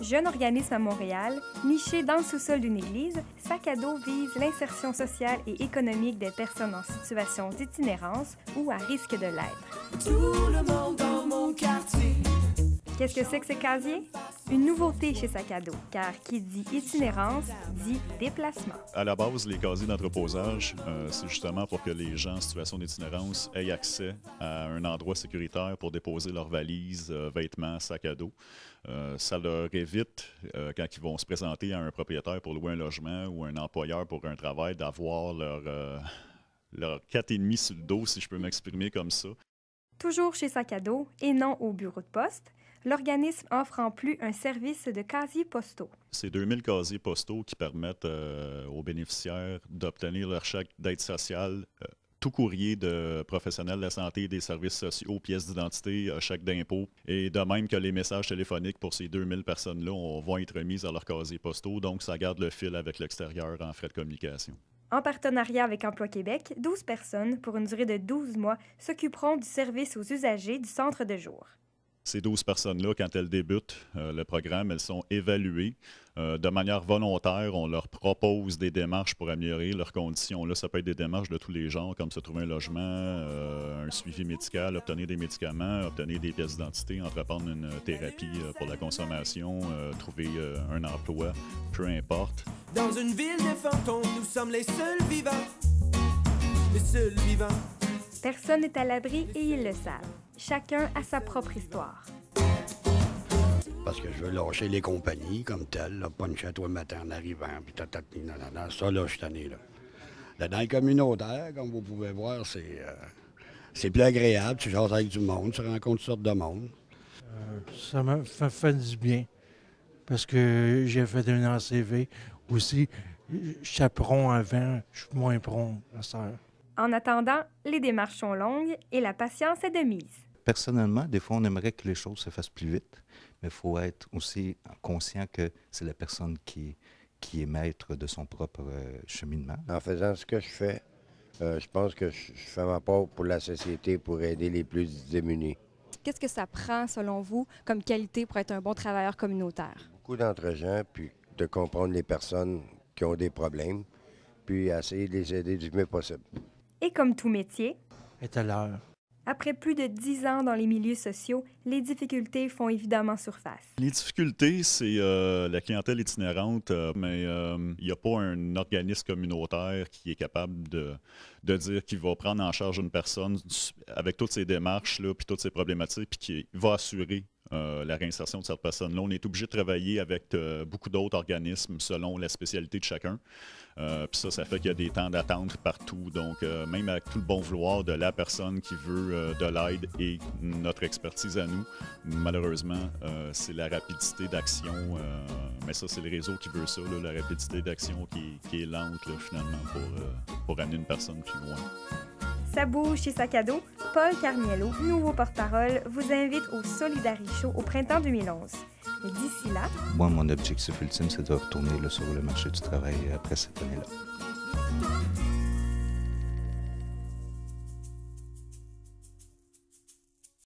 Jeune organisme à Montréal, niché dans le sous-sol d'une église, Sac à dos vise l'insertion sociale et économique des personnes en situation d'itinérance ou à risque de l'être. Tout le monde dans mon quartier. Qu'est-ce que c'est que ce casier? Une nouveauté chez Sac à dos, car qui dit itinérance dit déplacement. À la base, les casiers d'entreposage, c'est justement pour que les gens en situation d'itinérance aient accès à un endroit sécuritaire pour déposer leurs valises, vêtements, sacs à dos. Ça leur évite, quand ils vont se présenter à un propriétaire pour louer un logement ou un employeur pour un travail, d'avoir leur 4,5 sur le dos, si je peux m'exprimer comme ça. Toujours chez Sac à dos et non au bureau de poste, l'organisme offre en plus un service de casiers postaux. C'est 2000 casiers postaux qui permettent aux bénéficiaires d'obtenir leur chèque d'aide sociale, tout courrier de professionnels de la santé, des services sociaux, pièces d'identité, chèque d'impôt. Et de même que les messages téléphoniques pour ces 2000 personnes-là vont être mis à leurs casiers postaux. Donc, ça garde le fil avec l'extérieur en frais de communication. En partenariat avec Emploi Québec, 12 personnes, pour une durée de 12 mois, s'occuperont du service aux usagers du centre de jour. Ces 12 personnes-là, quand elles débutent le programme, elles sont évaluées de manière volontaire. On leur propose des démarches pour améliorer leurs conditions. Là, ça peut être des démarches de tous les genres, comme se trouver un logement, un suivi médical, obtenir des médicaments, obtenir des pièces d'identité, entreprendre une thérapie pour la consommation, trouver un emploi, peu importe. Dans une ville de fantômes, nous sommes les seuls vivants. Les seuls vivants. Personne n'est à l'abri et ils le savent. Chacun a sa propre histoire. Parce que je veux lâcher les compagnies comme telles, là, puncher à toi le matin en arrivant, puis ça, là, je suis tanné, là. Dans le communautaire, comme vous pouvez voir, c'est plus agréable. Tu jases avec du monde, tu rencontres toutes sortes de monde. Ça m'a fait du bien, parce que j'ai fait un ACV. Aussi, chaperon avant, je suis moins prompt, la sœur. En attendant, les démarches sont longues et la patience est de mise. Personnellement, des fois, on aimerait que les choses se fassent plus vite, mais il faut être aussi conscient que c'est la personne qui est maître de son propre cheminement. En faisant ce que je fais, je pense que je fais ma part pour la société, pour aider les plus démunis. Qu'est-ce que ça prend, selon vous, comme qualité pour être un bon travailleur communautaire? Beaucoup d'entre-gens, puis de comprendre les personnes qui ont des problèmes, puis essayer de les aider du mieux possible. Et comme tout métier, est à l'heure. Après plus de 10 ans dans les milieux sociaux, les difficultés font évidemment surface. Les difficultés, c'est la clientèle itinérante, mais il n'y a pas un organisme communautaire qui est capable de dire qu'il va prendre en charge une personne avec toutes ces démarches-là, puis toutes ces problématiques, puis qui va assurer la réinsertion de cette personne-là. On est obligé de travailler avec beaucoup d'autres organismes selon la spécialité de chacun. Puis ça fait qu'il y a des temps d'attente partout. Donc, même avec tout le bon vouloir de la personne qui veut de l'aide et notre expertise à nous, malheureusement, c'est la rapidité d'action. Mais ça, c'est le réseau qui veut ça, là, la rapidité d'action qui est lente, là, finalement, pour amener une personne plus loin. Ça bouge chez Sac à dos. Paul Carniello, nouveau porte-parole, vous invite au Solidari Show au printemps 2011. Et d'ici là... Moi, mon objectif ultime, c'est de retourner là, sur le marché du travail après cette année-là.